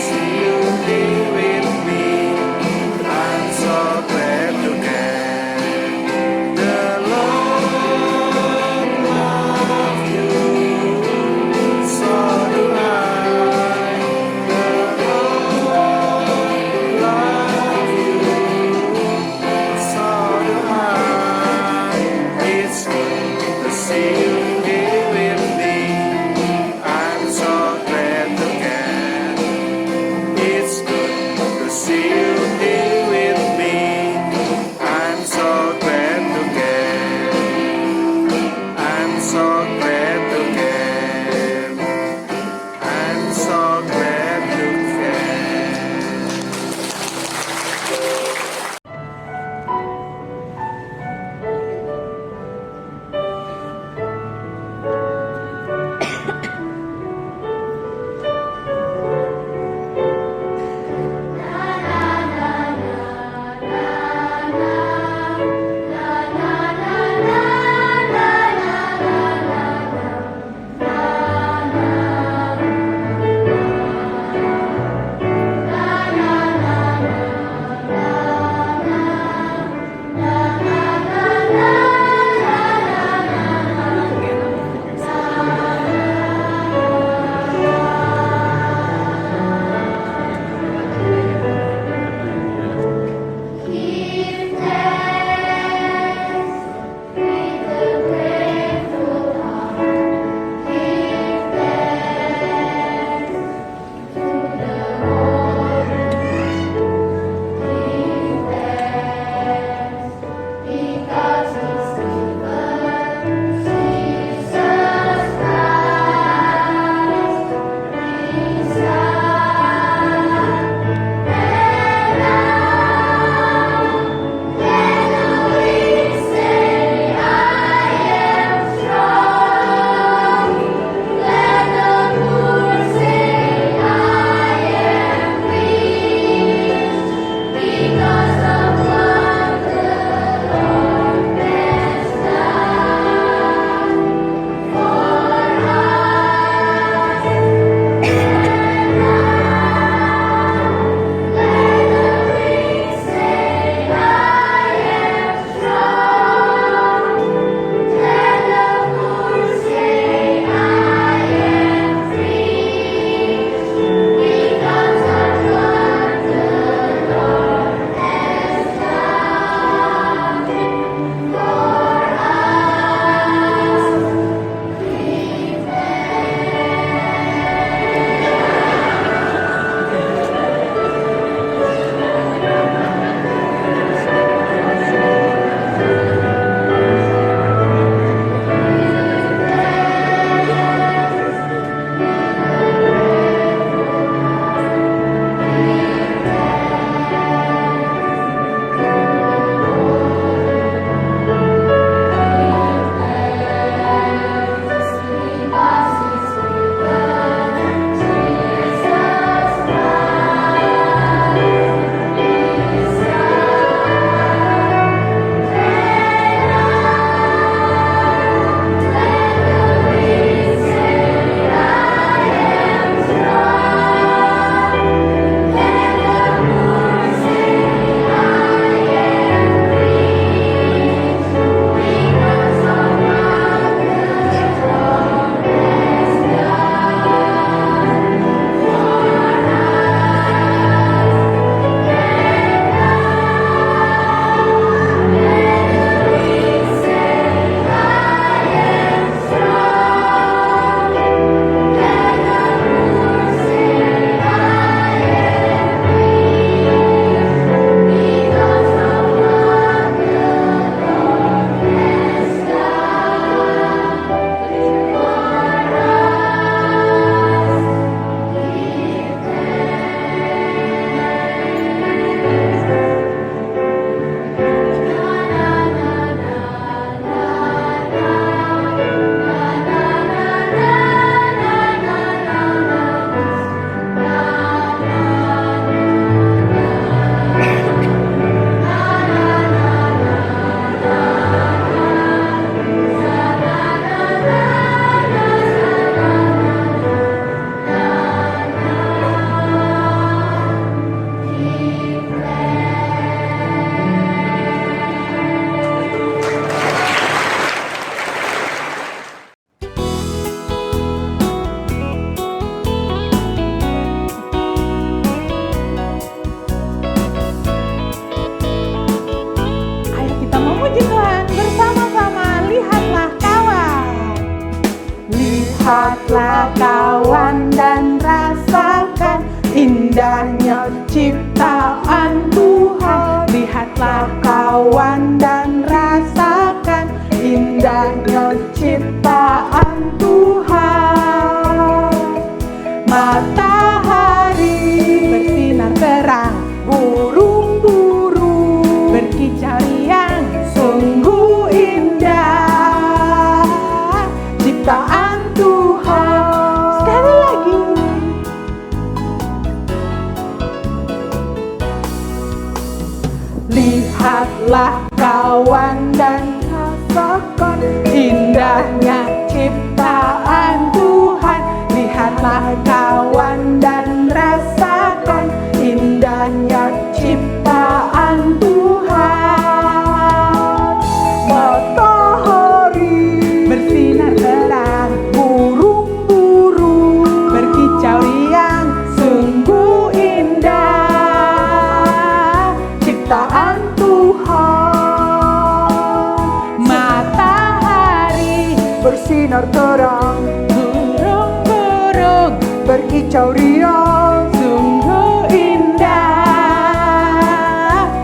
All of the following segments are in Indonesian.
See you here with me. I'm so glad to get the Lord love you. So do I. The Lord love you. So do I. It's good to see you here with me. I'm so glad to get Lihatlah kawan dan rasakan indahnya ciptaan Tuhan. Lihatlah kawan dan rasakan indahnya ciptaan Tuhan. Matahari bersinar terang, burung-burung berkicau riang, sungguh indah ciptaan Tuhan. Matahari bersinar terang, burung-burung berkicau riang, sungguh indah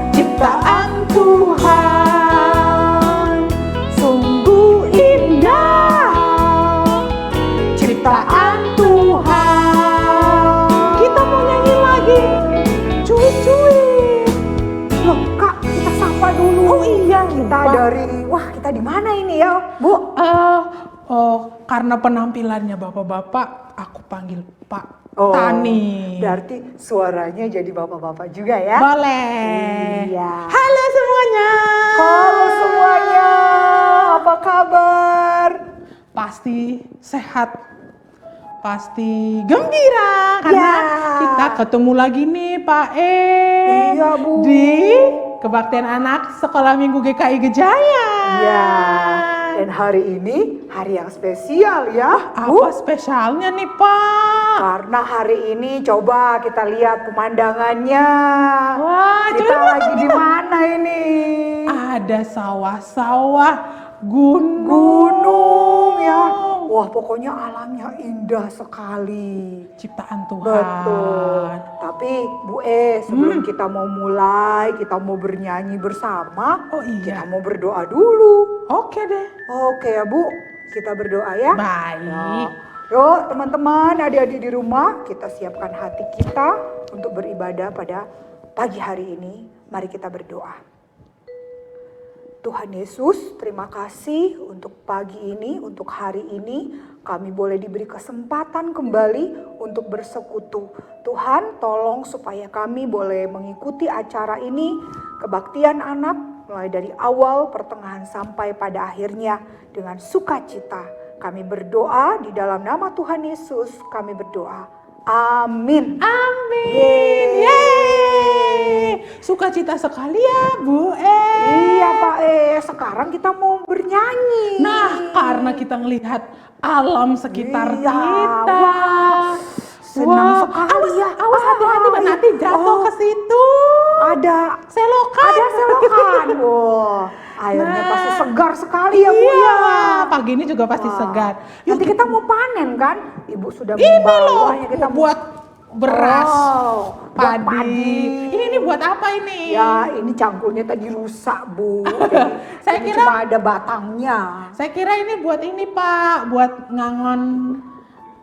ciptaan Tuhan. Sungguh indah ciptaan Tuhan. Kita mau nyanyi lagi, cuy-cuy. Loh Kak, kita sapa dulu. Oh iya, Kita lupa. kita di mana ini ya, Bu? Karena penampilannya bapak-bapak, aku panggil Pak Oh, Tani. Berarti suaranya jadi bapak-bapak juga ya? Boleh. Iya. Halo semuanya. Halo semuanya, apa kabar? Pasti sehat, pasti gembira karena Ya. kita ketemu lagi nih Pak Iya, Bu. di Kebaktian Anak Sekolah Minggu GKI Gejaya. Iya. Dan hari ini hari yang spesial ya, Bu. Apa spesialnya nih Pak? Karena hari ini coba kita lihat pemandangannya. Wah, Kita coba lagi di mana ini? ada sawah-sawah, Gunung ya. Wah, pokoknya alamnya indah sekali. Ciptaan Tuhan. Betul. Tapi Bu sebelum kita mau mulai, kita mau bernyanyi bersama, Oh iya. kita mau berdoa dulu. Oke deh. Oke ya Bu, kita berdoa ya. Baik. Yuk teman-teman, adik-adik di rumah, kita siapkan hati kita untuk beribadah pada pagi hari ini. Mari kita berdoa. Tuhan Yesus, terima kasih untuk pagi ini, untuk hari ini. Kami boleh diberi kesempatan kembali untuk bersekutu. Tuhan, tolong supaya kami boleh mengikuti acara ini, kebaktian anak, mulai dari awal, pertengahan, sampai pada akhirnya dengan sukacita. Kami berdoa di dalam nama Tuhan Yesus, kami berdoa. Amin. Amin. Yeay. Sukacita sekali ya Bu Iya Pak sekarang kita mau bernyanyi. Nah, karena kita ngelihat alam sekitar Iya, kita. wah, senang sekali awas, ya. Awas hati-hati Mbak, iya. nanti jatuh ke situ. Ada Selokan. selokan. Wah, airnya Nah, pasti segar sekali ya Bu Iya, ya. pagi ini juga pasti Wah, segar. Nanti kita mau panen kan? Ibu sudah Ini loh, membawanya, kita mau buat beras, buat padi. Ini buat apa ini? Ya, ini cangkulnya tadi rusak Bu. Jadi, Saya ini kira- cuma ada batangnya. Saya kira ini buat ini Pak, buat ngangon.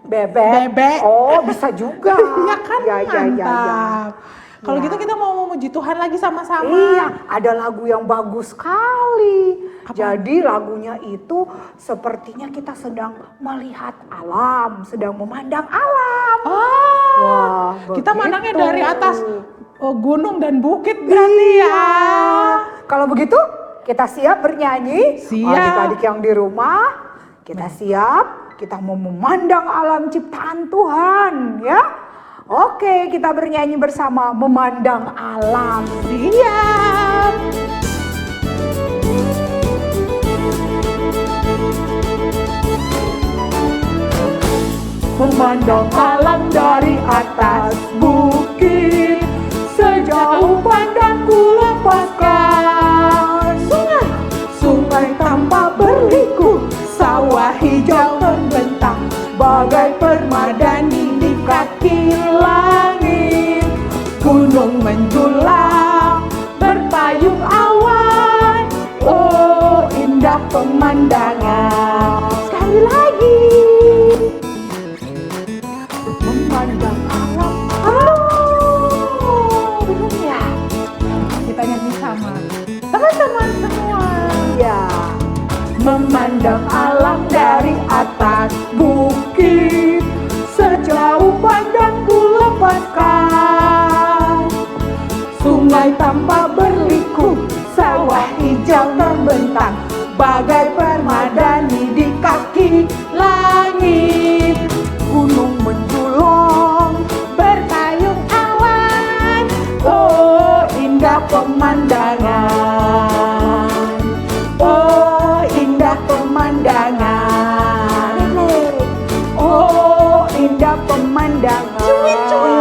Bebek. Oh, bisa juga. Iya kan, Ya. mantap. Kalau Ya. gitu kita mau memuji Tuhan lagi sama-sama. Iya, ada lagu yang bagus sekali. Apa? Jadi lagunya itu sepertinya kita sedang melihat alam, sedang memandang alam. Wah, Kita begitu. mandangnya dari atas gunung dan bukit berarti ya. Iya. Kalau begitu, kita siap bernyanyi. Siap. Adik-adik yang di rumah, kita siap. Kita mau memandang alam ciptaan Tuhan, ya. Oke, kita bernyanyi bersama memandang alam. Siap. Memandang alam dari atas bukit, sejauh pandangku lepaskan. Sungai tanpa berliku, sawah hijau membentang, bagai permadani di kaki langit. Gunung menjulang, berpayung awan, oh indah pemandangan. Sekali lagi. Memandang alam. Belum ya? Kita nyanyi sama teman-teman semua. Iya. Memandang alam dari atas bukit, sejauh pandangku lepaskan. Sungai tanpa berliku, membentang bagai permadani di kaki langit. Gunung menjulang berpayung awan, oh indah pemandangan, oh indah pemandangan, oh indah pemandangan. cuit cuit.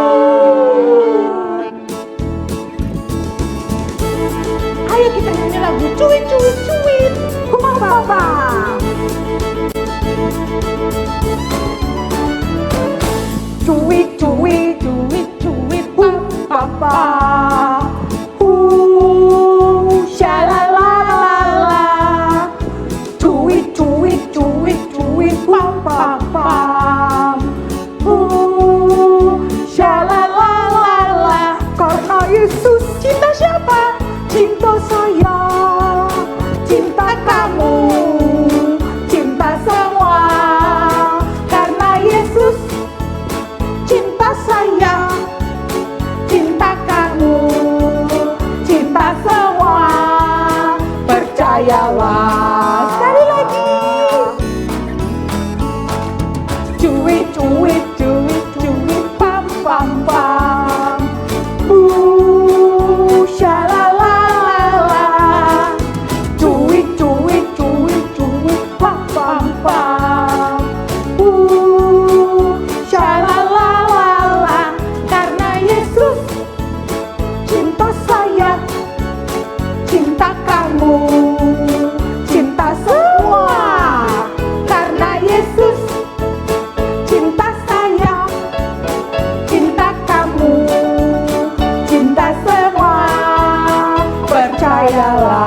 Ayo kita nyanyi lagu cuit cuit cuit. Papa. Cuit cuit Cuit cuit papa. Shalalala. Cuit cuit cuit cuit papa. Shalalala. Karena Yesus cinta siapa? Cinta saya, cinta kamu, cinta semua. Karena Yesus cinta saya, cinta kamu, cinta semua. Percayalah. Sekali lagi. Cuit cuit cuit cuit pam pam pam. Shalalala. Cuit cuit cuit cuit pam pam pam. Shalalala. Karena Yesus cinta saya, cinta kamu, cinta semua. Karena Yesus cinta saya, cinta kamu, cinta semua. Percayalah,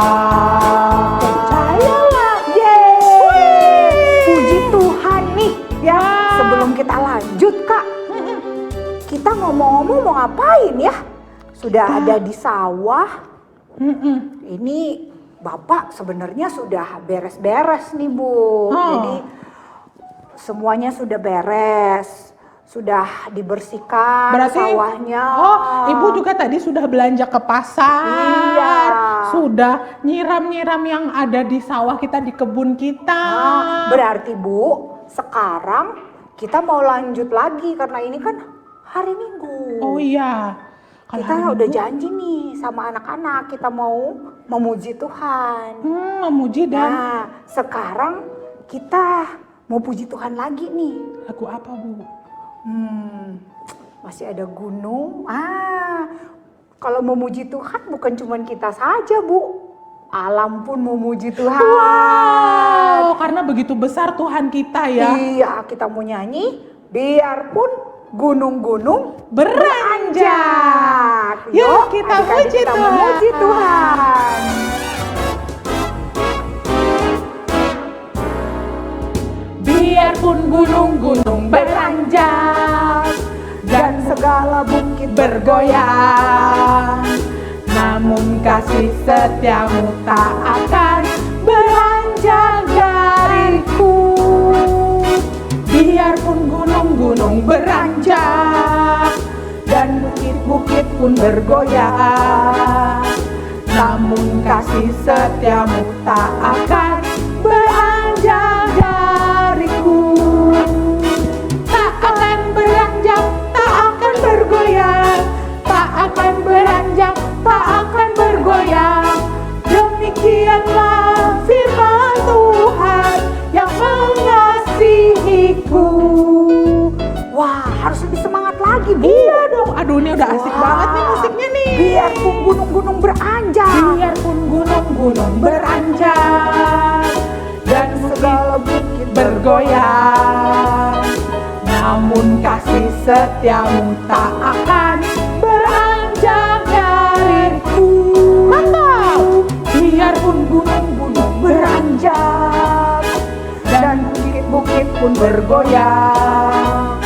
percayalah. Yeay. Puji Tuhan nih ya. Sebelum kita lanjut Kak, kita ngomong-ngomong mau ngapain ya? Sudah ada di sawah. Ini Bapak sebenarnya sudah beres-beres nih Bu. Jadi semuanya sudah beres, sudah dibersihkan Berarti sawahnya. Oh, Ibu juga tadi sudah belanja ke pasar. Iya. Sudah nyiram-nyiram yang ada di sawah kita, di kebun kita. Berarti Bu, sekarang kita mau lanjut lagi karena ini kan hari Minggu. Oh iya. Kalau Kita hari udah Minggu, janji nih sama anak-anak kita mau memuji Tuhan. memuji dan Nah, sekarang kita mau puji Tuhan lagi nih. lagu apa Bu? Masih ada gunung. Kalau memuji Tuhan bukan cuma kita saja, Bu. Alam pun memuji Tuhan. Wow, karena begitu besar Tuhan kita ya. Iya, kita mau nyanyi biarpun gunung-gunung Beranjak. Yuk kita adik-adik puji kita Tuhan. memuji Tuhan. Biarpun gunung-gunung beranjak Dan segala bukit bergoyang, namun kasih setiamu tak akan beranjak dariku. Biarpun gunung-gunung beranjak dan bukit-bukit pun bergoyang, namun kasih setiamu tak akan beranjak dariku. Tak akan beranjak, tak akan bergoyang, tak akan beranjak, tak akan bergoyang. Demikianlah firman Tuhan yang mengasihiku. Wah, harus lebih semangat lagi, Bu. Iya dong, aduh ini udah asik banget nih musiknya nih. Biarpun gunung-gunung beranjak Biarpun gunung-gunung beranjak dan segala bukit bergoyang, namun kasih setiamu tak akan beranjak dariku. Mantap! Biarpun gunung-gunung beranjak dan bukit-bukit pun bergoyang,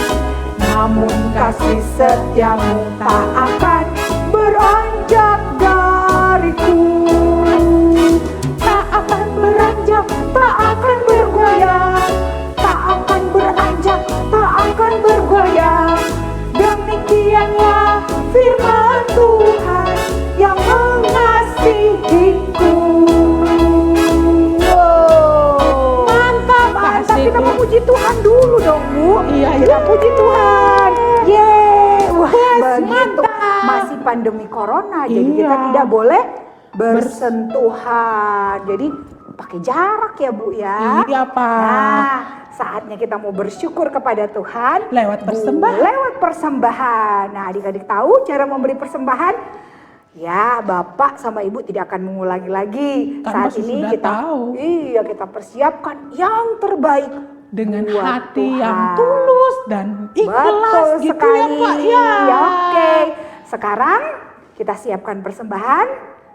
namun kasih setiamu tak akan beranjak dariku. Tak akan beranjak, tak akan bergoyang, tak akan beranjak, tak akan bergoyang. Demikianlah firman Tuhan yang mengasihiku. pandemi corona, jadi kita Iya. tidak boleh bersentuhan. Jadi pakai jarak ya Bu ya. Iya, Pak. Nah, saatnya kita mau bersyukur kepada Tuhan Lewat persembahan. lewat persembahan. Nah, adik-adik tahu cara memberi persembahan? Ya, Bapak sama Ibu tidak akan mengulangi lagi. Kan Saat pasti ini sudah kita tahu. iya, kita persiapkan yang terbaik Dengan buat hati Tuhan. yang tulus dan ikhlas Betul gitu sekali. ya Pak. Ya. Oke. Sekarang kita siapkan persembahan.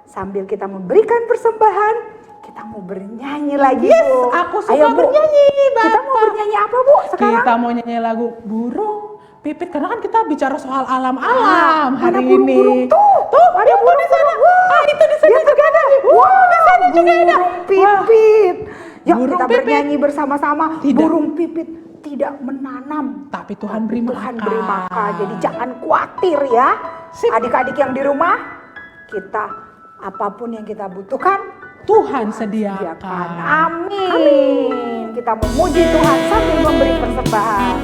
Sambil kita memberikan persembahan, kita mau bernyanyi lagi, Yes, Bu. aku suka Ayo, Bu. bernyanyi, Kita mau Bapak. bernyanyi apa, Bu, sekarang? Kita mau nyanyi lagu Burung Pipit karena kan kita bicara soal alam-alam Mana hari burung-burung ini. tuh? Ada itu burung di sana. Wah, Ah, itu di sana dia juga ada. Wah, Di sana juga ada. burung pipit. Yuk Burung kita pipit. bernyanyi bersama-sama. Tidak. Burung pipit tidak menanam, Tapi Tuhan beri Tuhan makan. beri makan. Jadi jangan khawatir ya. Sip. Adik-adik yang di rumah, kita apapun yang kita butuhkan, Tuhan sediakan. sediakan. Amin. Kita memuji Tuhan sambil memberi persembahan.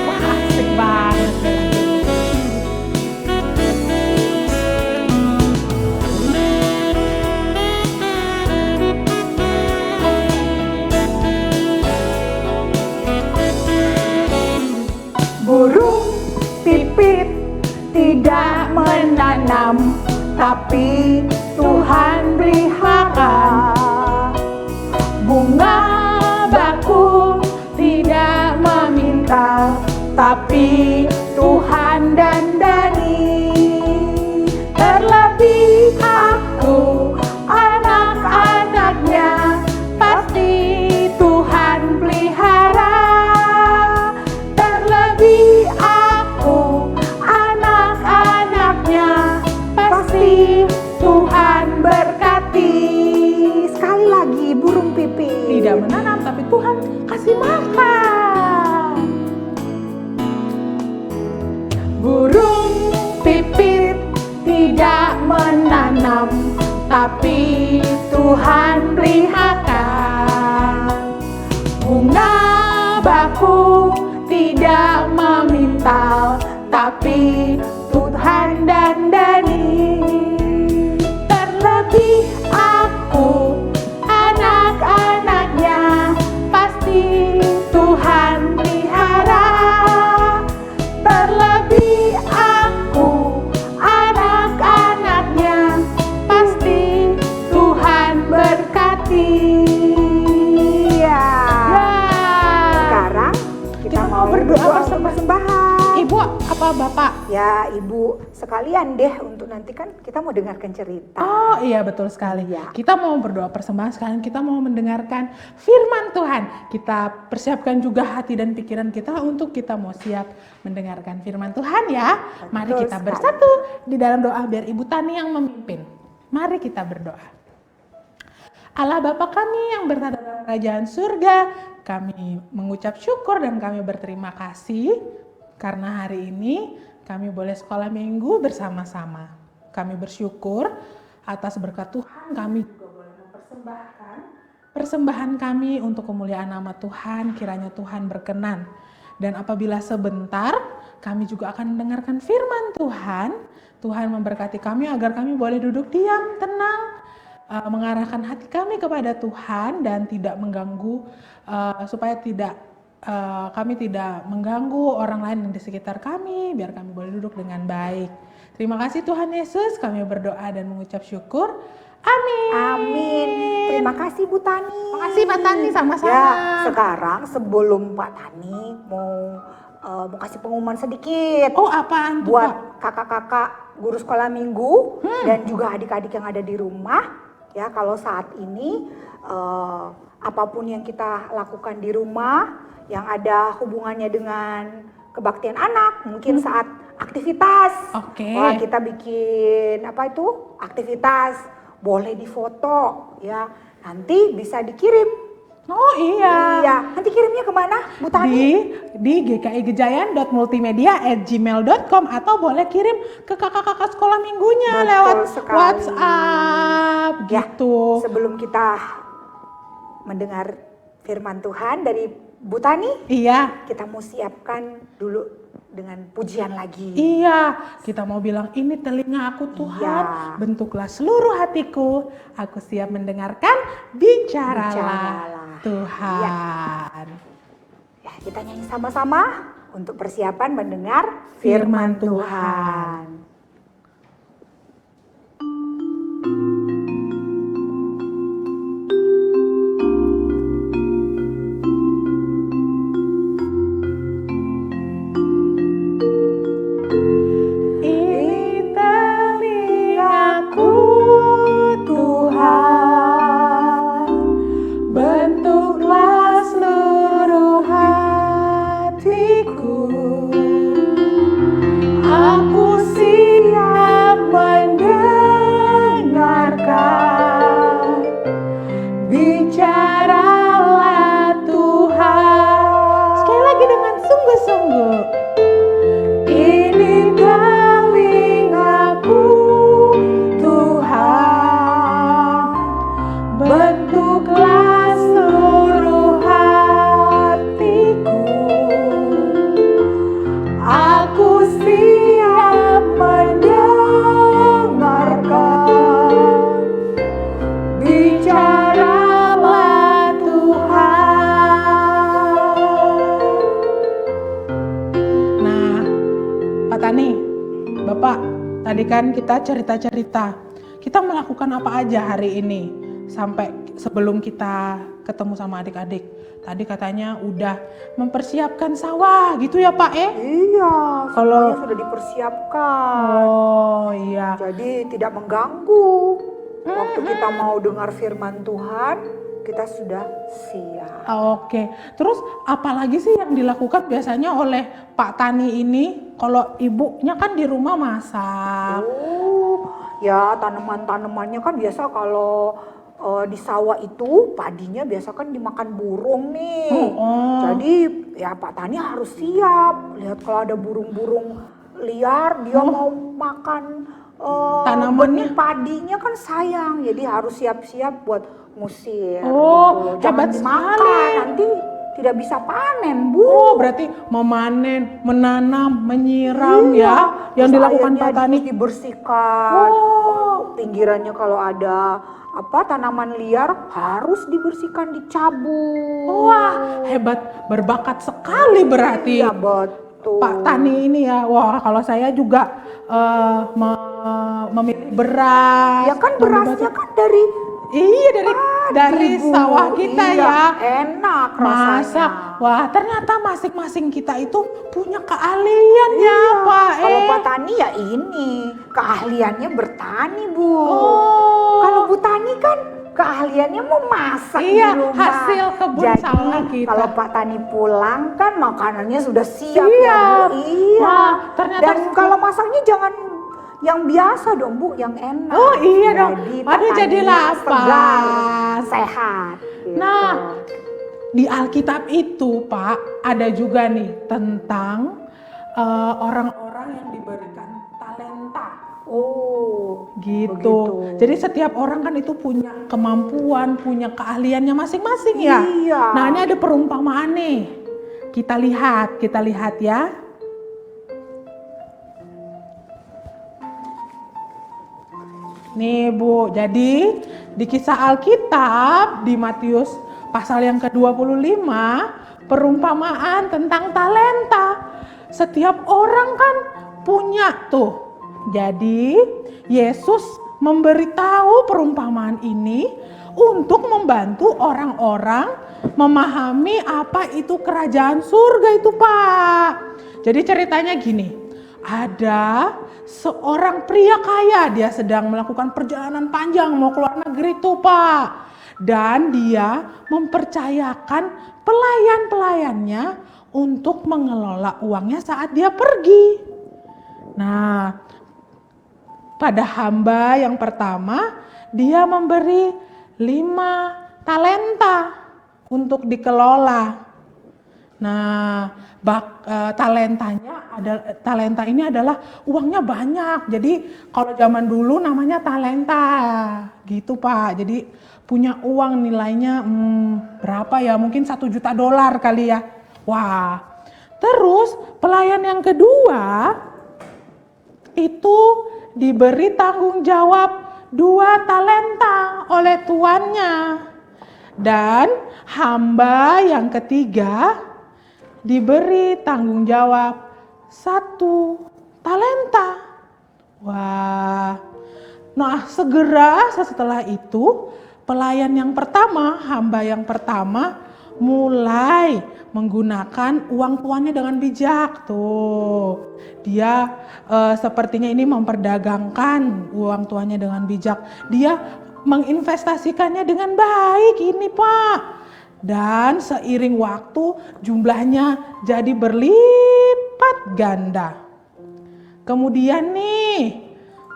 Wah, asik banget. Burung pipit tidak menanam, tapi Tuhan beri makan. Bunga bakung tidak meminta, tapi Tuhan dandani. Terlebih aku, anak-anaknya, pasti Tuhan pelihara. Terlebih aku, anak-anaknya, pasti Tuhan berkati. Sekali lagi, burung pipit Tidak menanam tapi Tuhan kasih makan. Burung pipit tidak menanam, tapi Tuhan pelihara. Bunga bakung tidak meminta, tapi Tuhan dandani. Terlebih aku, anak-anaknya, pasti Tuhan pelihara. Terlebih aku, anak-anaknya, pasti Tuhan berkati. Ya. Sekarang kita mau berdoa persembahan. Ibu apa Bapak? Ya, Ibu sekalian deh untuk nanti kan kita mau dengarkan cerita. Oh iya betul sekali. Iya. Kita mau berdoa persembahan sekarang, kita mau mendengarkan firman Tuhan. Kita persiapkan juga hati dan pikiran kita untuk kita mau siap mendengarkan firman Tuhan ya. Mari Betul kita sekali. bersatu di dalam doa biar Ibu Tani yang memimpin. Mari kita berdoa. Allah Bapa kami yang berada dalam kerajaan surga, kami mengucap syukur dan kami berterima kasih karena hari ini kami boleh sekolah minggu bersama-sama. Kami bersyukur atas berkat Tuhan, kami juga boleh mempersembahkan persembahan kami untuk kemuliaan nama Tuhan, kiranya Tuhan berkenan. Dan apabila sebentar kami juga akan mendengarkan firman Tuhan, Tuhan memberkati kami agar kami boleh duduk diam, tenang, mengarahkan hati kami kepada Tuhan dan tidak mengganggu, supaya kami tidak mengganggu orang lain yang di sekitar kami, biar kami boleh duduk dengan baik. Terima kasih Tuhan Yesus, kami berdoa dan mengucap syukur. Amin. Amin. Terima kasih Bu Tani. Terima kasih Pak Tani, sama-sama. Ya, sekarang sebelum Pak Tani mau kasih pengumuman sedikit. Oh apaan tuh Buat Pak? kakak-kakak guru sekolah minggu dan juga adik-adik yang ada di rumah. Ya, kalau saat ini apapun yang kita lakukan di rumah yang ada hubungannya dengan kebaktian anak, mungkin saat aktivitas. Oke. Wah, kita bikin aktivitas, boleh difoto ya. Nanti bisa dikirim. Oh iya. Iya, nanti kirimnya kemana Bu Tani? Di gkigejayan.multimedia@gmail.com atau boleh kirim ke kakak-kakak sekolah minggunya Betul lewat sekali. WhatsApp Ya, gitu. sebelum kita mendengar firman Tuhan dari Bu Tani, Iya. kita mau siapkan dulu dengan pujian lagi. Iya, kita mau bilang ini telinga aku Tuhan, Iya. bentuklah seluruh hatiku, aku siap mendengarkan, bicaralah Bicaralah. Tuhan. Ya, kita nyanyi sama-sama untuk persiapan mendengar Firman firman Tuhan. Tuhan. Ini telingaku Tuhan, bentuklah seluruh hatiku, aku siap mendengarkan, bicaralah Tuhan. Sekali lagi dengan sungguh-sungguh. Ini telingaku Tuhan, bentuklah seluruh hatiku, aku siap mendengarkan, bicaralah Tuhan. Nah, Pak Tani, Bapak, tadi kan kita cerita-cerita, kita melakukan apa aja hari ini sampai sebelum kita ketemu sama adik-adik. Tadi katanya udah mempersiapkan sawah gitu ya Pak Iya, Kalau- semuanya sudah dipersiapkan. Oh iya. Jadi tidak mengganggu. Waktu kita mau dengar firman Tuhan, kita sudah siap. Oke, terus apalagi sih yang dilakukan biasanya oleh Pak Tani ini? Kalau ibunya kan di rumah masak. Oh, ya tanaman-tanamannya kan biasa kalau di sawah itu padinya biasa kan dimakan burung nih. Oh. Jadi ya Pak Tani harus siap. Lihat kalau ada burung-burung liar dia mau makan Tanamannya? benih padinya kan sayang. Jadi harus siap-siap buat ngusir. Oh, gitu. Jangan hebat dimakan, sekali. nanti tidak bisa panen, Bu. Oh, berarti memanen, menanam, menyiram ya, yang Terus dilakukan airnya Pak Tani. harus dibersihkan. Oh. Pinggirannya kalau ada tanaman liar harus dibersihkan, dicabut. Wah, hebat, berbakat sekali berarti. Iya, betul. Pak Tani ini ya, wah kalau saya juga memilih beras. Ya kan berasnya kan dari Iya dari Bu. sawah kita Iya, ya. enak Masak. rasanya. Wah, ternyata masing-masing kita itu punya keahlian ya, Pak. Kalau Pak Tani ya ini keahliannya bertani, Bu. Oh. Kalau Bu Tani kan keahliannya memasak Iya, di rumah. hasil kebun Jadi, sawah kita. kalau Pak Tani pulang kan makanannya sudah siap Iya. ya, Bu. Iya. Wah, ternyata Dan kalau masaknya jangan yang biasa dong, Bu, yang enak. Oh, iya dong. Pak Aduh, jadi Taninya lapar. segar, sehat. Gitu. Nah, di Alkitab itu, Pak, ada juga nih tentang orang-orang yang diberikan talenta. Oh, Gitu. begitu. Jadi setiap orang kan itu punya kemampuan, punya keahliannya masing-masing ya. Iya. Nah, ini ada perumpamaan nih. Kita lihat ya. Nih Bu, jadi di kisah Alkitab di Matius pasal yang ke-25 perumpamaan tentang talenta. Setiap orang kan punya tuh. Jadi Yesus memberitahu perumpamaan ini untuk membantu orang-orang memahami apa itu kerajaan surga itu Pak. Jadi ceritanya gini. Ada seorang pria kaya, dia sedang melakukan perjalanan panjang mau ke luar negeri tuh Pak. Dan dia mempercayakan pelayan-pelayannya untuk mengelola uangnya saat dia pergi. Nah, pada hamba yang pertama, dia memberi 5 talenta untuk dikelola. Nah, talenta ini adalah uangnya banyak. Jadi kalau zaman dulu namanya talenta, gitu Pak. Jadi punya uang nilainya berapa ya? Mungkin $1 juta kali ya. Wah, Terus pelayan yang kedua itu diberi tanggung jawab 2 talenta oleh tuannya. Dan hamba yang ketiga diberi tanggung jawab 1 talenta. Wah. Nah, segera setelah itu pelayan yang pertama, hamba yang pertama mulai menggunakan uang tuannya dengan bijak. Tuh, dia sepertinya ini memperdagangkan uang tuannya dengan bijak. Dia menginvestasikannya dengan baik ini, Pak. Dan seiring waktu jumlahnya jadi berlipat ganda. Kemudian nih,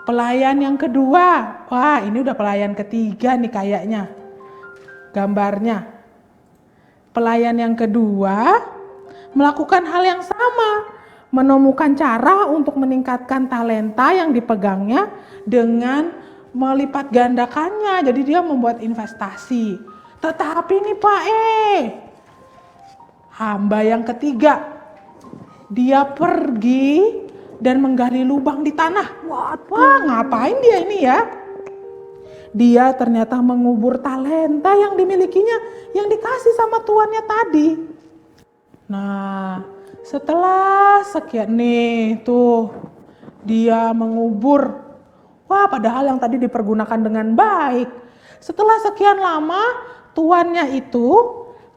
pelayan yang kedua. Wah, ini udah pelayan ketiga nih kayaknya gambarnya. Pelayan yang kedua melakukan hal yang sama, menemukan cara untuk meningkatkan talenta yang dipegangnya dengan melipat gandakannya. Jadi dia membuat investasi. Tetapi nih Pak hamba yang ketiga, dia pergi dan menggali lubang di tanah. Wah, ngapain dia ini ya? Dia ternyata mengubur talenta yang dimilikinya, yang dikasih sama tuannya tadi. Nah, setelah sekian nih tuh, dia mengubur. Wah, padahal yang tadi dipergunakan dengan baik. Setelah sekian lama, tuannya itu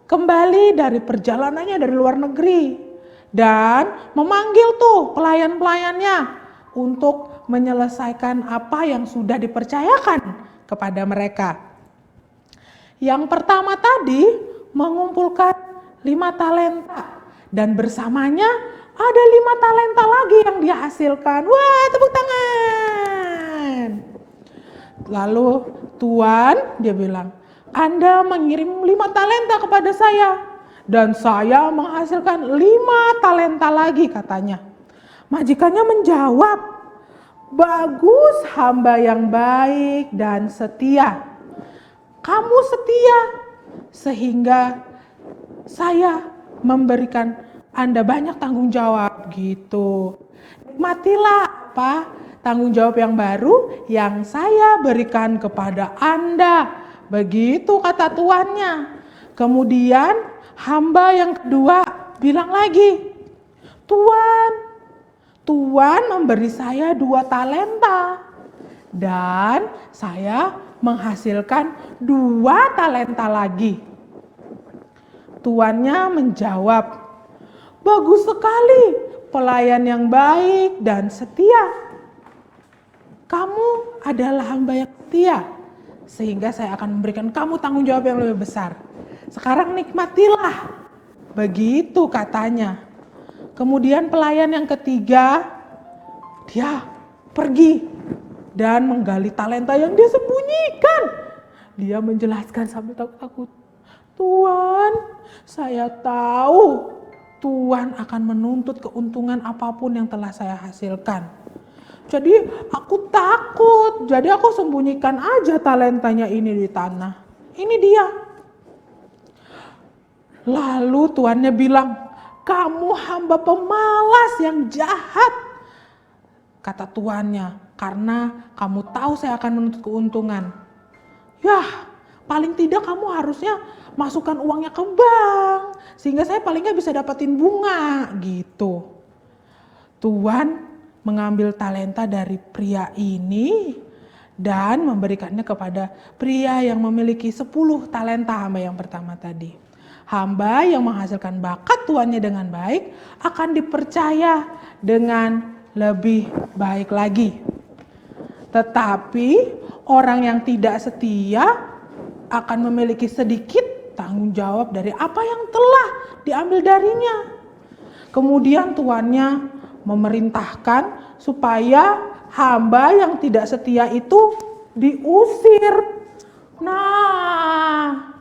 kembali dari perjalanannya dari luar negeri. Dan memanggil tuh pelayan-pelayannya untuk menyelesaikan apa yang sudah dipercayakan kepada mereka. Yang pertama tadi mengumpulkan 5 talenta dan bersamanya ada 5 talenta lagi yang dia hasilkan. Wah, tepuk tangan. Lalu tuan dia bilang, Anda mengirim 5 talenta kepada saya dan saya menghasilkan 5 talenta lagi katanya. Majikannya menjawab, bagus hamba yang baik dan setia. Kamu setia sehingga saya memberikan Anda banyak tanggung jawab gitu. Nikmatilah apa tanggung jawab yang baru yang saya berikan kepada Anda. Begitu kata tuannya. Kemudian hamba yang kedua bilang lagi, Tuan memberi saya 2 talenta dan saya menghasilkan 2 talenta lagi. Tuannya menjawab, bagus sekali pelayan yang baik dan setia. Kamu adalah hamba yang setia sehingga saya akan memberikan kamu tanggung jawab yang lebih besar. Sekarang nikmatilah. Begitu katanya. Kemudian pelayan yang ketiga, dia pergi dan menggali talenta yang dia sembunyikan. Dia menjelaskan sambil takut-takut, Tuan, saya tahu Tuan akan menuntut keuntungan apapun yang telah saya hasilkan. Jadi aku takut, jadi aku sembunyikan aja talentanya ini di tanah. Ini dia. Lalu tuannya bilang, kamu hamba pemalas yang jahat, kata tuannya, karena kamu tahu saya akan menuntut keuntungan. Yah, paling tidak kamu harusnya masukkan uangnya ke bank, sehingga saya paling nggak bisa dapetin bunga, gitu. Tuan mengambil talenta dari pria ini dan memberikannya kepada pria yang memiliki 10 talenta hamba yang pertama tadi. Hamba yang menghasilkan bakat tuannya dengan baik akan dipercaya dengan lebih baik lagi. Tetapi orang yang tidak setia akan memiliki sedikit tanggung jawab dari apa yang telah diambil darinya. Kemudian tuannya memerintahkan supaya hamba yang tidak setia itu diusir. Nah,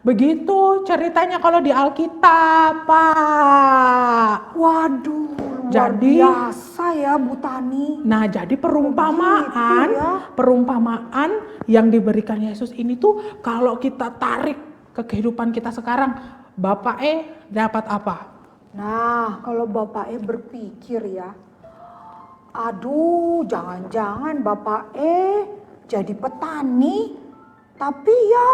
begitu ceritanya kalau di Alkitab, Pak. Waduh, luar biasa ya Bu Tani. Nah, jadi perumpamaan, Begitu ya. perumpamaan yang diberikan Yesus ini tuh kalau kita tarik ke kehidupan kita sekarang, Bapak dapat apa? Nah, kalau Bapak E berpikir ya, aduh jangan-jangan Bapak E jadi petani, tapi ya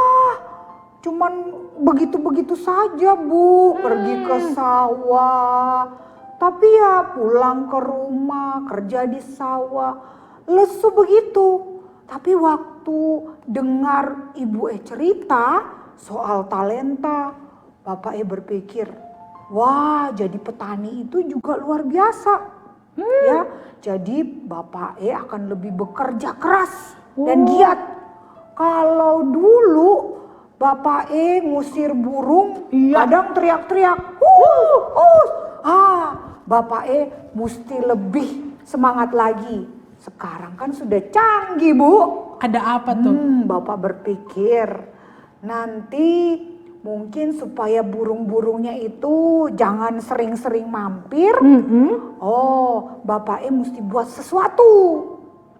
cuman begitu-begitu saja Bu, pergi ke sawah, tapi ya pulang ke rumah, kerja di sawah, lesu begitu. Tapi waktu dengar Ibu E cerita soal talenta, Bapak E berpikir, wah jadi petani itu juga luar biasa. Ya, jadi Bapak E akan lebih bekerja keras dan giat. Kalau dulu Bapak E ngusir burung, kadang teriak-teriak, Bapak E mesti lebih semangat lagi. Sekarang kan sudah canggih Bu. Ada apa tuh? Bapak berpikir nanti mungkin supaya burung-burungnya itu jangan sering-sering mampir. Oh, Bapak E mesti buat sesuatu.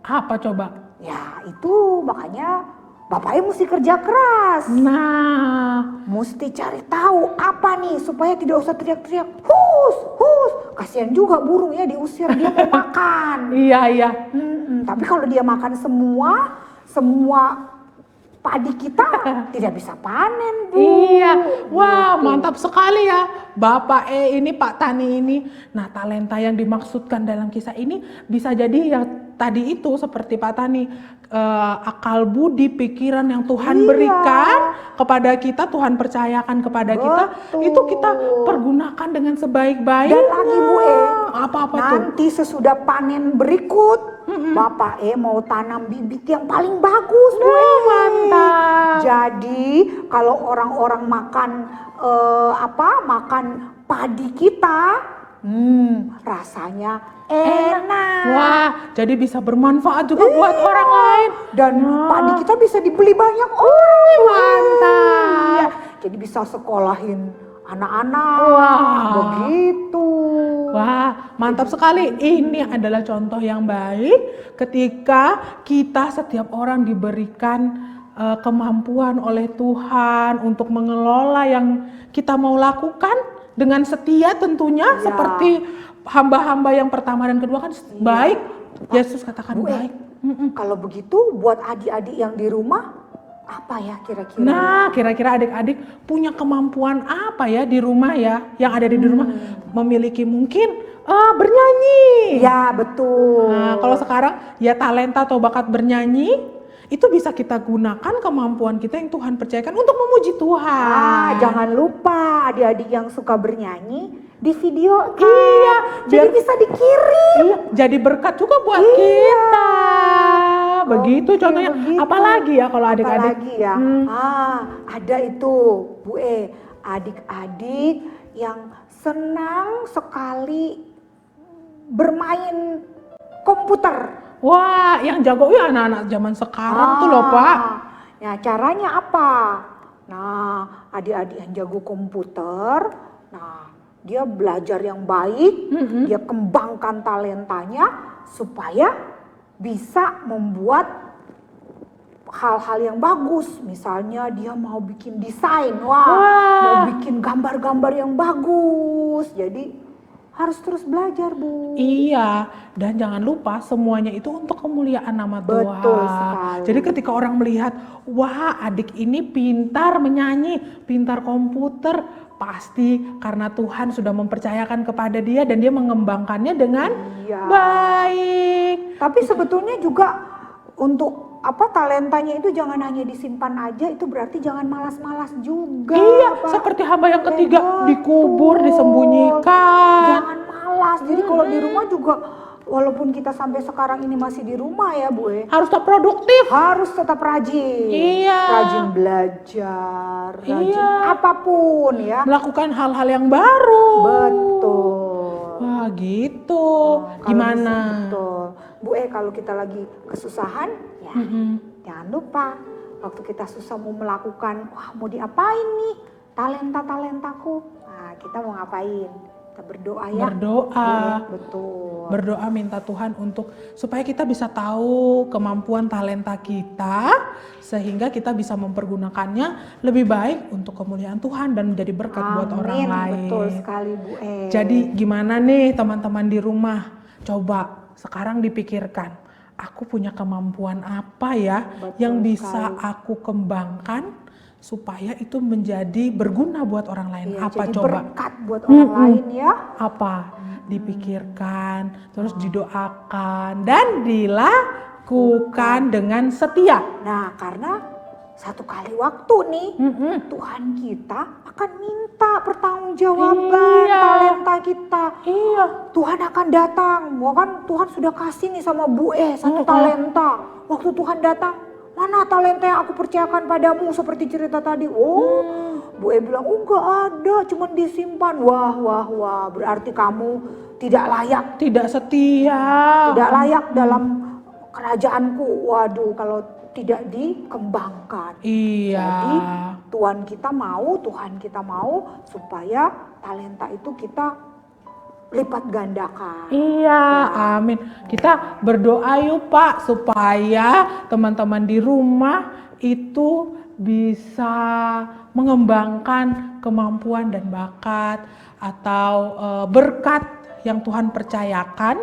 Apa coba? Ya itu makanya Bapak E mesti kerja keras. Nah, Mesti cari tahu apa nih supaya tidak usah teriak-teriak. Hus, hus. Kasihan juga burung ya diusir, dia mau makan. iya. Tapi kalau dia makan semua padi kita tidak bisa panen Bu. Iya, wah mantap sekali ya Bapak E ini, Pak Tani ini. Nah talenta yang dimaksudkan dalam kisah ini bisa jadi yang tadi itu seperti Pak Tani, akal budi, pikiran yang Tuhan berikan kepada kita, Tuhan percayakan kepada kita, itu kita pergunakan dengan sebaik-baiknya. Dan lagi Bu E, apa-apa tuh? nanti sesudah panen berikut, Bapak E mau tanam bibit yang paling bagus Bu E. Mantap. Jadi kalau orang-orang makan makan padi kita, rasanya enak. Wah, jadi bisa bermanfaat juga buat orang lain. Dan padi kita bisa dibeli banyak orang. Mantap. Iya, jadi bisa sekolahin anak-anak. Wah. Begitu. Wah, mantap sekali. Ini adalah contoh yang baik ketika kita setiap orang diberikan kemampuan oleh Tuhan untuk mengelola yang kita mau lakukan dengan setia tentunya, seperti hamba-hamba yang pertama dan kedua kan baik. Yesus katakan Bu E, baik. kalau begitu buat adik-adik yang di rumah apa ya kira-kira? Nah, kira-kira adik-adik punya kemampuan apa ya di rumah ya? Yang ada di rumah memiliki mungkin bernyanyi. Ya betul. Nah, kalau sekarang ya talenta atau bakat bernyanyi itu bisa kita gunakan kemampuan kita yang Tuhan percayakan untuk memuji Tuhan. Jangan lupa adik-adik yang suka bernyanyi di video. Iya, jadi bisa dikirim. Iya, jadi berkat juga buat kita. Begitu contohnya. Begitu. Apalagi ya kalau adik-adik. Apalagi ya. Ada itu Bu E, adik-adik yang senang sekali bermain komputer. Wah, yang jago ya anak-anak zaman sekarang tuh loh Pak. Ya caranya apa? Nah, adik-adik yang jago komputer, dia belajar yang baik, dia kembangkan talentanya supaya bisa membuat hal-hal yang bagus. Misalnya dia mau bikin desain, mau bikin gambar-gambar yang bagus. Jadi harus terus belajar Bu. Iya, dan jangan lupa semuanya itu untuk kemuliaan nama Tuhan. Betul sekali. Jadi ketika orang melihat, wah adik ini pintar menyanyi, pintar komputer, pasti karena Tuhan sudah mempercayakan kepada dia dan dia mengembangkannya dengan baik. Tapi sebetulnya juga untuk talentanya itu jangan hanya disimpan aja, itu berarti jangan malas-malas juga. Iya, seperti hamba yang ketiga dikubur, disembunyikan. Jangan malas. Jadi kalau di rumah juga, walaupun kita sampai sekarang ini masih di rumah ya Bu E, harus tetap produktif. harus tetap rajin. Iya. Rajin belajar, rajin apapun ya. Melakukan hal-hal yang baru. Betul. Wah gitu. Kalau Gimana? Betul. Bu E, kalau kita lagi kesusahan, ya jangan lupa waktu kita susah mau melakukan, mau diapain nih talenta-talentaku. Nah, kita mau ngapain? Kita berdoa ya. Berdoa. Betul. Berdoa minta Tuhan untuk supaya kita bisa tahu kemampuan talenta kita sehingga kita bisa mempergunakannya lebih baik untuk kemuliaan Tuhan dan menjadi berkat buat orang lain. Betul sekali Bu Jadi gimana nih teman-teman di rumah? Coba sekarang dipikirkan, aku punya kemampuan apa ya yang bisa aku kembangkan supaya itu menjadi berguna buat orang lain. Apa jadi coba? Berkat buat orang lain ya. Apa? Dipikirkan, terus didoakan dan dilakukan dengan setia. Nah, karena satu kali waktu nih Tuhan kita akan minta pertanggungjawaban talenta kita. Iya. Tuhan akan datang. Kan Tuhan sudah kasih nih sama Bu satu talenta. Waktu Tuhan datang, mana talenta yang aku percayakan padamu seperti cerita tadi? Bu bilang, enggak ada, cuma disimpan. Wah, berarti kamu tidak layak. Tidak setia. Tidak layak dalam kerajaanku. Waduh, kalau tidak dikembangkan. Iya. Jadi Tuhan kita mau supaya talenta itu kita lipat gandakan. Iya, amin. Kita berdoa yuk Pak supaya teman-teman di rumah itu bisa mengembangkan kemampuan dan bakat atau berkat yang Tuhan percayakan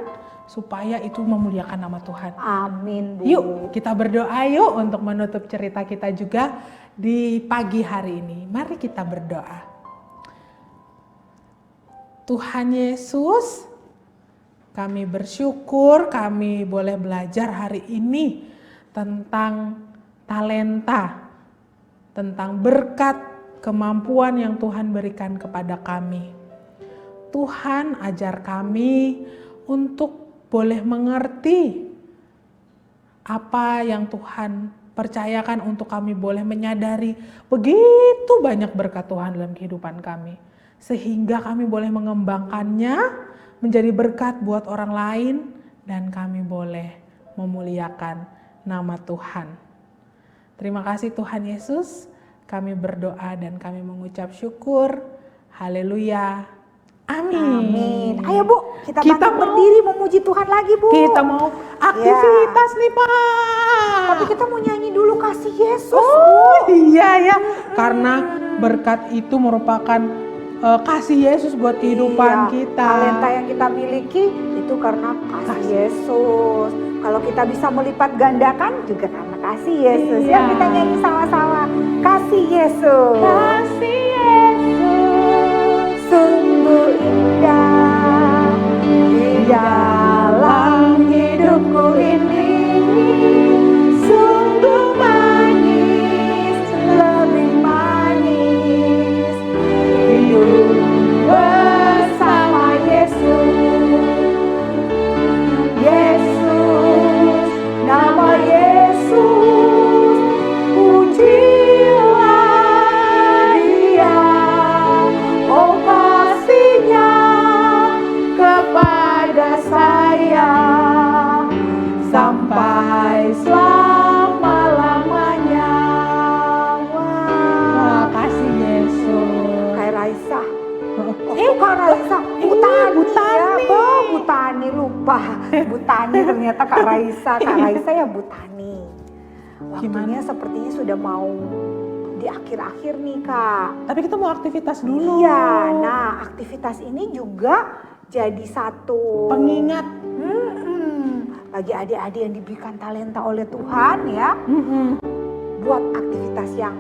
supaya itu memuliakan nama Tuhan. Amin Bu. Yuk kita berdoa yuk untuk menutup cerita kita juga di pagi hari ini. Mari kita berdoa. Tuhan Yesus, kami bersyukur kami boleh belajar hari ini tentang talenta, tentang berkat kemampuan yang Tuhan berikan kepada kami. Tuhan ajar kami untuk boleh mengerti apa yang Tuhan percayakan untuk kami boleh menyadari begitu banyak berkat Tuhan dalam kehidupan kami. Sehingga kami boleh mengembangkannya menjadi berkat buat orang lain dan kami boleh memuliakan nama Tuhan. Terima kasih Tuhan Yesus, kami berdoa dan kami mengucap syukur. Haleluya. Amin. Ayo Bu, kita berdiri memuji Tuhan lagi Bu. Kita mau aktivitas nih Pak. Tapi kita mau nyanyi dulu kasih Yesus Bu. Iya ya, karena berkat itu merupakan kasih Yesus buat kehidupan kita. Talenta yang kita miliki itu karena kasih Yesus. Kalau kita bisa melipat gandakan juga karena kasih Yesus. Iya. Ya kita nyanyi sama-sama. Kasih Yesus. Kasih Yesus Sungguh indah di dalam hidupku ini. Sungguh manis, lebih manis hidup bersama Yesus. Yesus, nama Yesus, pujilah Dia. Oh kasihnya kepada saya sampai selama-lamanya. Wah, kasih Yesus. Kayak Raisa. Kak Raisa, Bu Tani. Bu Tani lupa. Bu Tani ternyata Kak Raisa. Kak Raisa ya Bu Tani. Waktunya sepertinya sudah mau di akhir-akhir nih Kak. Tapi kita mau aktivitas dulu. Iya, nah aktivitas ini juga jadi satu pengingat bagi adik-adik yang diberikan talenta oleh Tuhan ya. Buat aktivitas yang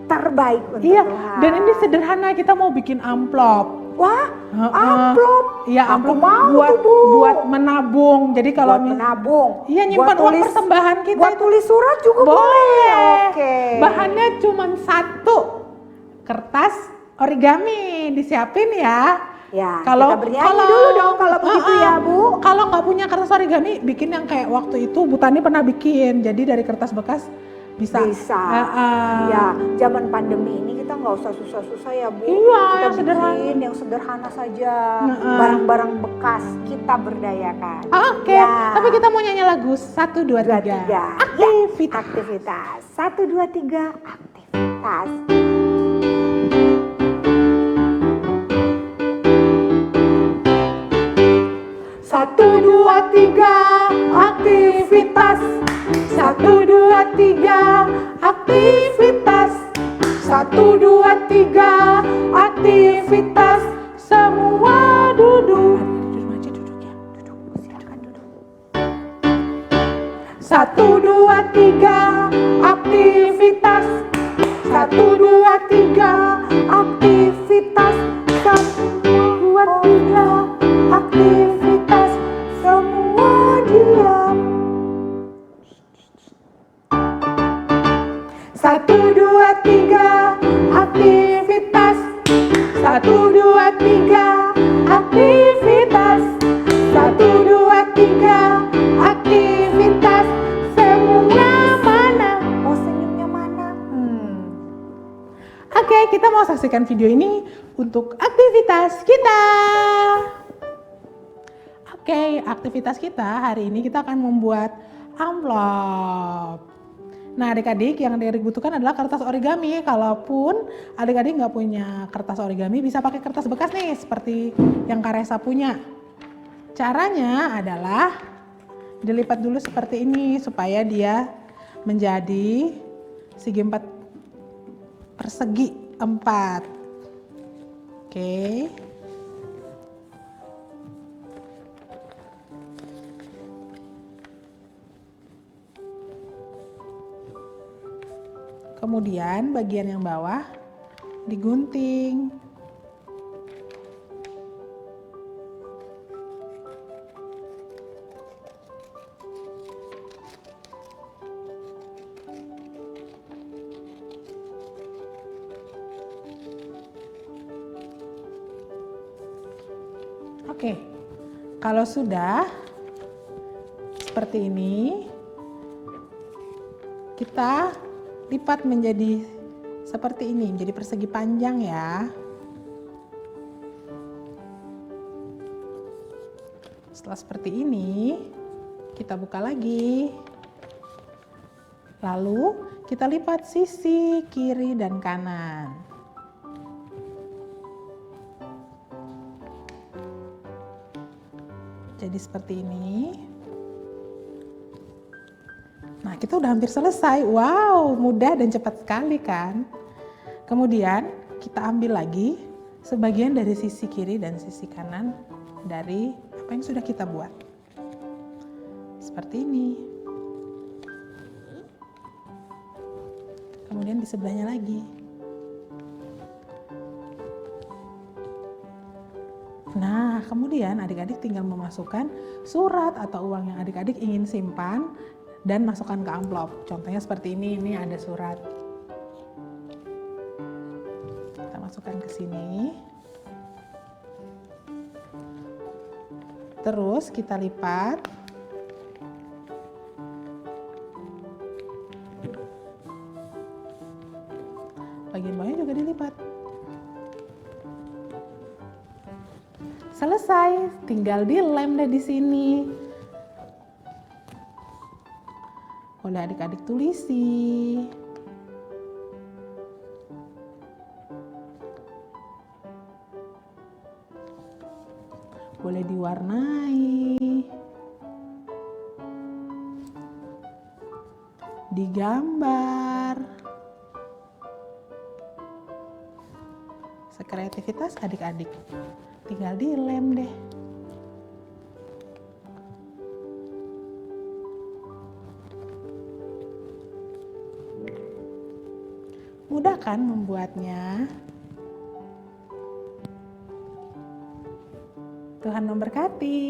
terbaik untuk Tuhan. Dan ini sederhana, kita mau bikin amplop. Wah, amplop. Iya, Aku amplop mau buat tuh, Bu. buat menabung. Jadi kalau buat menabung. Iya, nyimpan Buat uang persembahan kita. Buat tulis surat juga boleh. Oke. Bahannya cuma satu, kertas origami, disiapin ya. Ya, kalau kita bernyanyi dulu dong kalau begitu ya Bu. Kalau nggak punya kertas origami, bikin yang kayak waktu itu Bu Tani pernah bikin. Jadi dari kertas bekas bisa. Ya, zaman pandemi ini kita nggak usah susah-susah ya Bu. Iya, kita sederhana. bikin yang sederhana saja. Barang-barang bekas kita berdayakan. Oke, Ya. tapi kita mau nyanyi lagu 1, 2, 3. Aktivitas. 1, 2, 3, aktivitas. 1, 2, 3, aktivitas. 1, 2, 3, aktivitas. 1, 2, 3, aktivitas. Semua duduk. Silakan duduk. 1, 2, 3, aktivitas. 1, 2, 3, aktivitas. 1, 2, 3, aktivitas. Semua diam. 1, 2, 3, aktivitas. 1, 2, 3, aktivitas. 1, 2, 3, aktivitas. Semua mana? Oh, senyumnya mana? Oke, kita mau saksikan video ini untuk aktivitas kita. Oke, aktivitas kita hari ini kita akan membuat amplop. Nah, adik-adik yang adik-adik butuhkan adalah kertas origami. Kalaupun adik-adik nggak punya kertas origami, bisa pakai kertas bekas nih, seperti yang Kak Resa punya. Caranya adalah dilipat dulu seperti ini, supaya dia menjadi segi 4 persegi 4. Oke. Kemudian bagian yang bawah digunting. Oke, kalau sudah seperti ini, kita lipat menjadi seperti ini, menjadi persegi panjang ya. Setelah seperti ini, kita buka lagi. Lalu kita lipat sisi kiri dan kanan. Jadi seperti ini. Nah, kita udah hampir selesai. Wow, mudah dan cepat sekali kan? Kemudian kita ambil lagi sebagian dari sisi kiri dan sisi kanan dari apa yang sudah kita buat. Seperti ini. Kemudian di sebelahnya lagi. Nah, kemudian adik-adik tinggal memasukkan surat atau uang yang adik-adik ingin simpan dan masukkan ke amplop. Contohnya seperti ini ada surat. Kita masukkan ke sini. Terus kita lipat. Bagian bawahnya juga dilipat. Selesai, tinggal dilem deh di sini. Boleh adik-adik tulisi. Boleh diwarnai. Digambar. Sekreativitas adik-adik. Tinggal dilem deh. Mudah kan membuatnya? Tuhan memberkati.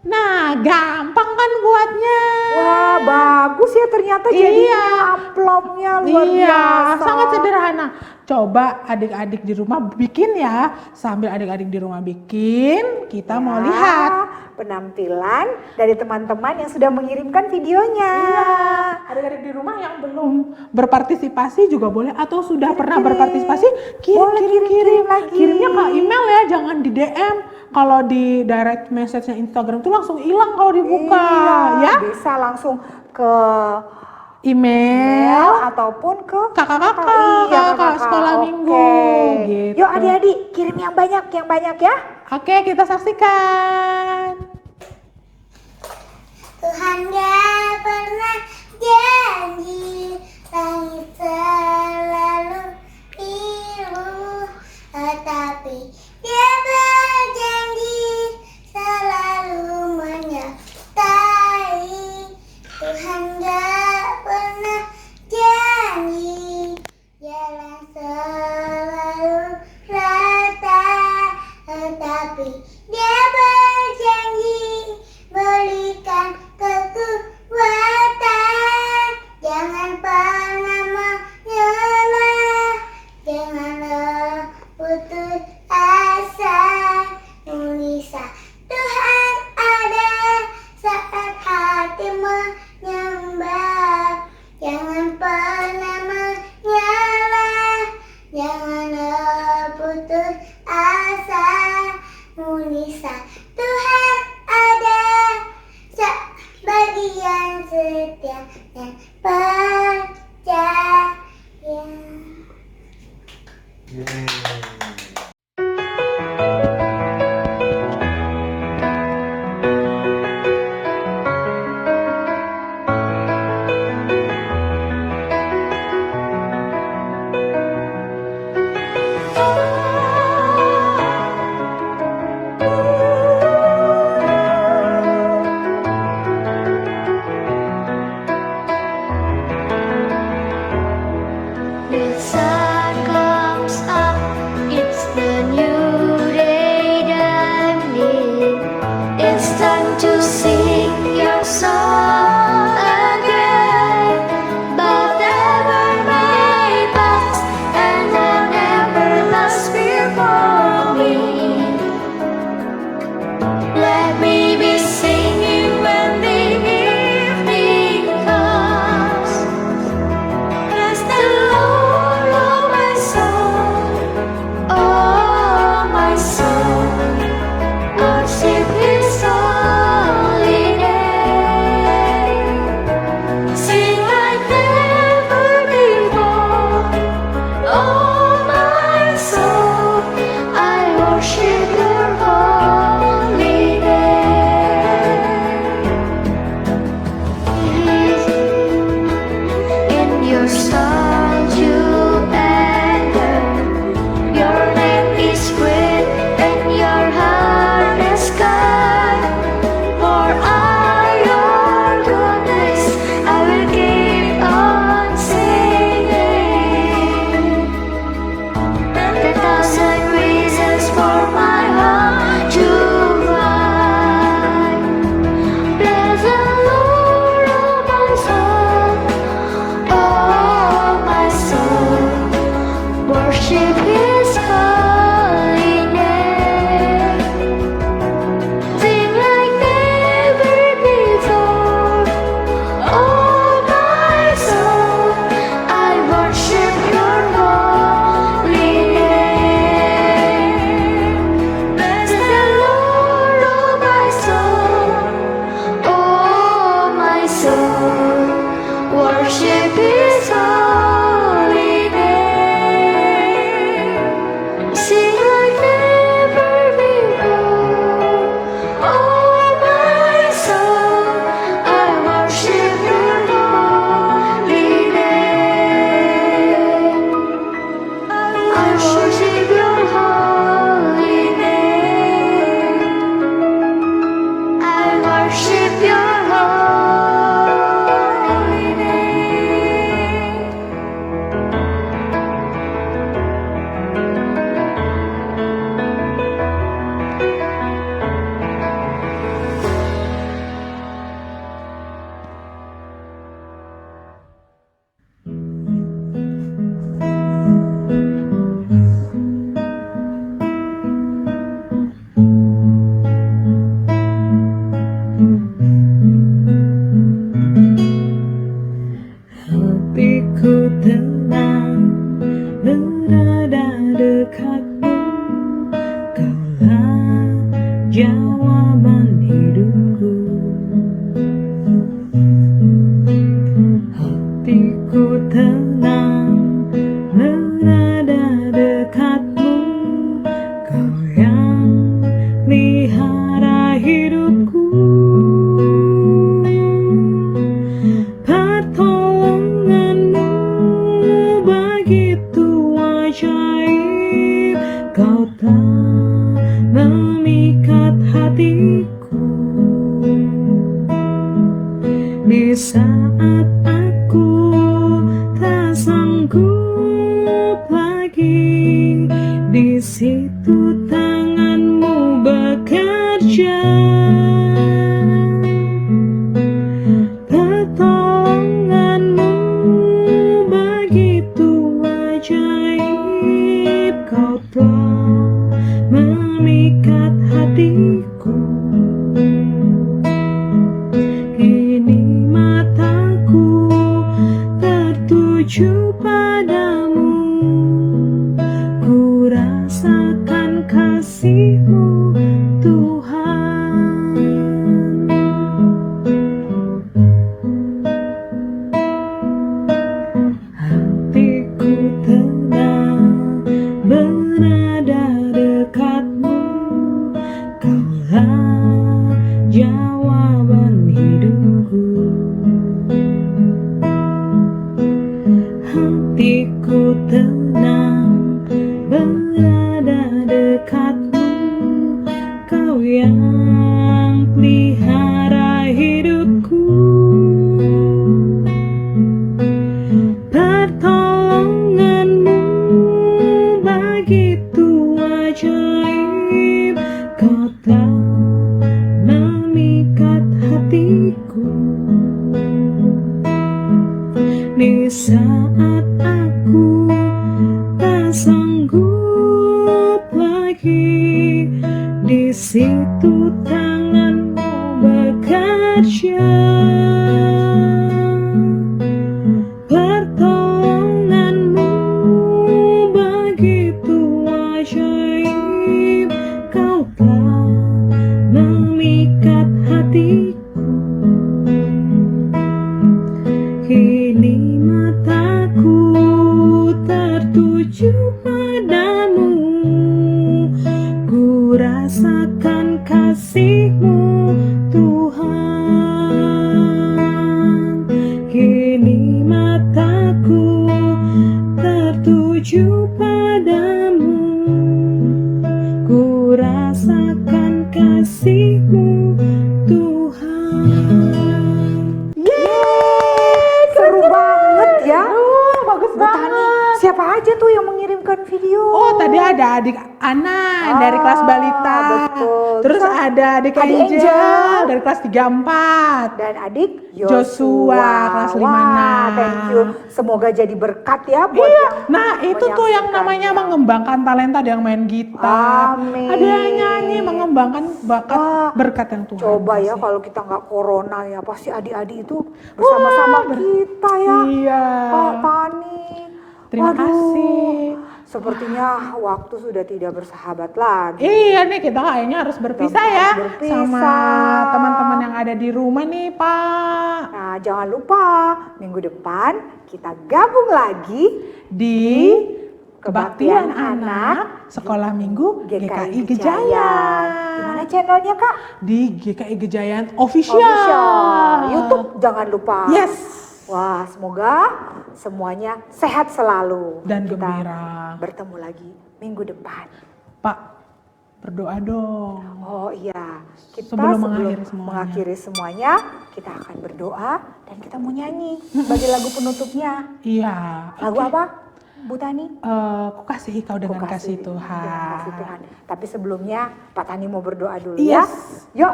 Nah, gampang kan buatnya? Wah, bagus ya ternyata jadinya amplopnya luar biasa. Sangat sederhana. Coba adik-adik di rumah bikin ya. Sambil adik-adik di rumah bikin, kita mau lihat penampilan dari teman-teman yang sudah mengirimkan videonya. Adik-adik di rumah yang belum berpartisipasi juga boleh, atau sudah pernah Kirim. berpartisipasi, kirim lagi. Kirimnya ke email ya, jangan di DM. Kalau di direct message-nya Instagram tuh langsung hilang kalau dibuka, ya. Bisa langsung ke email ataupun ke kakak-kakak, Iya, kakak sekolah Oke. minggu. Gitu. Yuk adik-adik kirim yang banyak ya. Oke, kita saksikan. Tuhan gak pernah janji langit selalu biru, tetapi Dia berjanji selalu menyertai. Tuhan gak pernah janji jalan selalu rata, tetapi Dia berjanji berikan kekuatan. Jangan pernah menyerah, janganlah putus asa. Nisa, Tuhan ada saat hati menyembah. Jangan pernah menyerah, janganlah putus asa. Nisa, Tuhan ada bagian setia dan percaya. Di saat aku tak sanggup lagi, di situ tanganmu bekerja. Pertolonganmu begitu ajaib, kau telah memikat hatiku. Kini mataku tertuju padamu, ku rasakan kasih-Mu Tuhan. Hatiku tenang berada dekat-Mu, Kaulah jawaban hidupku. Hatiku tenang berada dekat-Mu, Kau yang pelihara hidupku. Pertolongan-Mu begitu ajaib, Kau telah memikat hatiku. Di saat aku tak sanggup lagi, di situ tangan-Mu bekerja. Pertolongan-Mu begitu ajaib, Kau telah memikat hatiku. Kini mataku tertuju padamu, ku rasakan kasih-Mu Tuhan. Kini mataku tertuju padamu, ku rasakan kasih-Mu Tuhan. Yeay, seru banget ya. Bagus Bu Tani, banget. siapa aja tuh yang mengirimkan video? Oh, tadi ada adik Ana dari kelas balita. Betul. Terus ada adik Adik Angel Angel dari kelas 3-4. Dan adik Joshua, kelas 5-6. Wah, thank you. Semoga jadi berkat ya buat Iya, yang nah itu tuh yang namanya menyaksikannya. mengembangkan talenta, ada yang main gitar, Amin. ada yang nyanyi, mengembangkan bakat Wah, berkat yang Tuhan Coba ya kasih. kalau kita nggak corona ya, pasti adik-adik itu bersama-sama kita ya. Iya. Pak Tani. Terima Waduh, kasih. Sepertinya waktu sudah tidak bersahabat lagi. Iya nih, kita kayaknya harus berpisah Kita ya harus berpisah. sama teman-teman yang ada di rumah nih, Pak. Nah, jangan lupa minggu depan kita gabung lagi Di Kebaktian Anak Sekolah Minggu GKI Gejayan. Gimana channelnya Kak? Di GKI Gejayan Official. Official. YouTube jangan lupa. Yes. Wah, semoga semuanya sehat selalu. Dan Kita gembira. bertemu lagi minggu depan. Pak, berdoa dong. Oh iya, kita Sebelum sebelum mengakhiri semuanya, kita akan berdoa dan kita mau nyanyi sebagai lagu penutupnya. Iya. Lagu apa, Bu Tani? Ku kasihi kau dengan kasih Tuhan. Dengan kasih Tuhan. Tapi sebelumnya Pak Tani mau berdoa dulu Yes. ya. Yuk,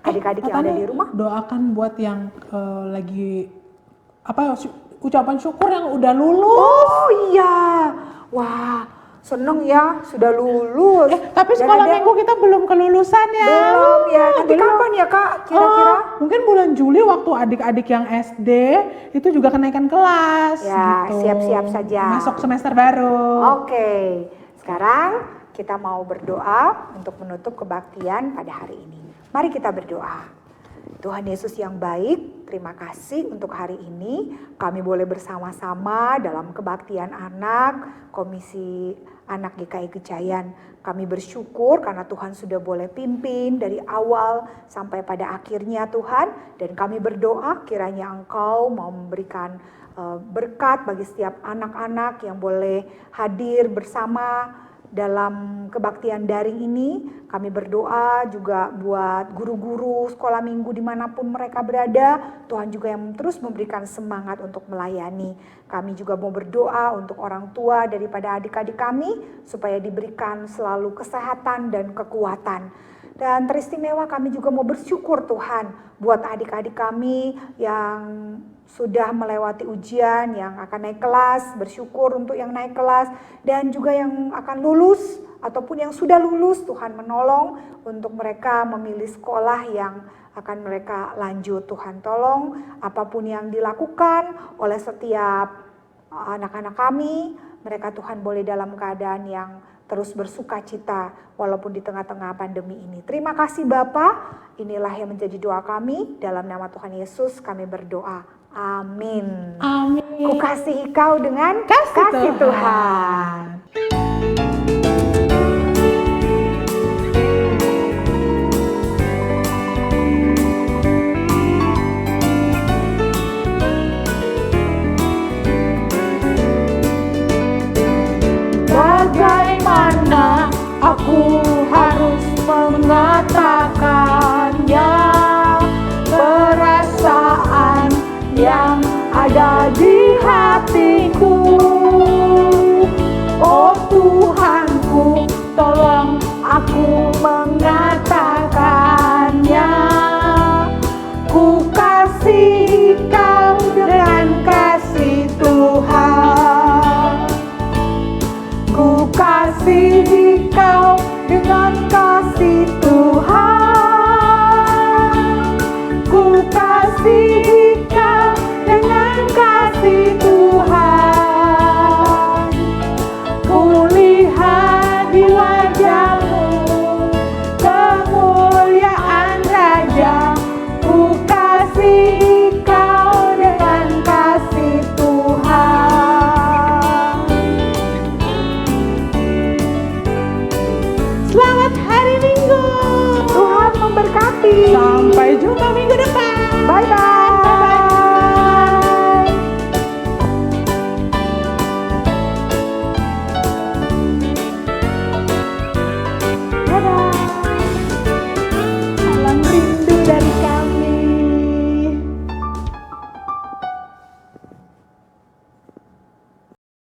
adik-adik yang ada Tani, di rumah. doakan buat yang lagi ucapan syukur yang udah lulus. Oh iya, wah seneng ya sudah lulus. Tapi Dan sekolah ada- minggu kita belum kelulusan ya. belum ya. Nanti Belum. kapan ya Kak kira-kira? Mungkin bulan Juli waktu adik-adik yang SD itu juga kenaikan kelas. Ya, gitu. siap-siap saja. Masuk semester baru. Oke, sekarang kita mau berdoa untuk menutup kebaktian pada hari ini. Mari kita berdoa. Tuhan Yesus yang baik, terima kasih untuk hari ini kami boleh bersama-sama dalam kebaktian anak, Komisi Anak GKI Gejayan. Kami bersyukur karena Tuhan sudah boleh pimpin dari awal sampai pada akhirnya Tuhan. Dan kami berdoa kiranya Engkau mau memberikan berkat bagi setiap anak-anak yang boleh hadir bersama dalam kebaktian daring ini. Kami berdoa juga buat guru-guru sekolah minggu dimanapun mereka berada. Tuhan juga yang terus memberikan semangat untuk melayani. Kami juga mau berdoa untuk orang tua daripada adik-adik kami supaya diberikan selalu kesehatan dan kekuatan. Dan teristimewa kami juga mau bersyukur Tuhan buat adik-adik kami yang sudah melewati ujian, yang akan naik kelas, bersyukur untuk yang naik kelas, dan juga yang akan lulus ataupun yang sudah lulus. Tuhan menolong untuk mereka memilih sekolah yang akan mereka lanjut. Tuhan tolong apapun yang dilakukan oleh setiap anak-anak kami, mereka Tuhan boleh dalam keadaan yang terus bersuka cita walaupun di tengah-tengah pandemi ini. Terima kasih Bapa, inilah yang menjadi doa kami. Dalam nama Tuhan Yesus kami berdoa. Amin. Amin. Ku kasihi kau dengan Kasih Tuhan. Tuhan. Bagaimana aku harus mengatakannya, perasaan yang ada di hatiku. Oh Tuhanku, tolong aku mengatakannya. Ku kasih kau dengan kasih Tuhan. Ku kasih kau dengan kasih Tuhan. Ku kasih kau dengan kasih Tuhan. Ku lihat di wajahmu kemuliaan Raja. Ku kasih kau dengan kasih Tuhan. Selamat hari Minggu. Tuhan memberkati. Sampai jumpa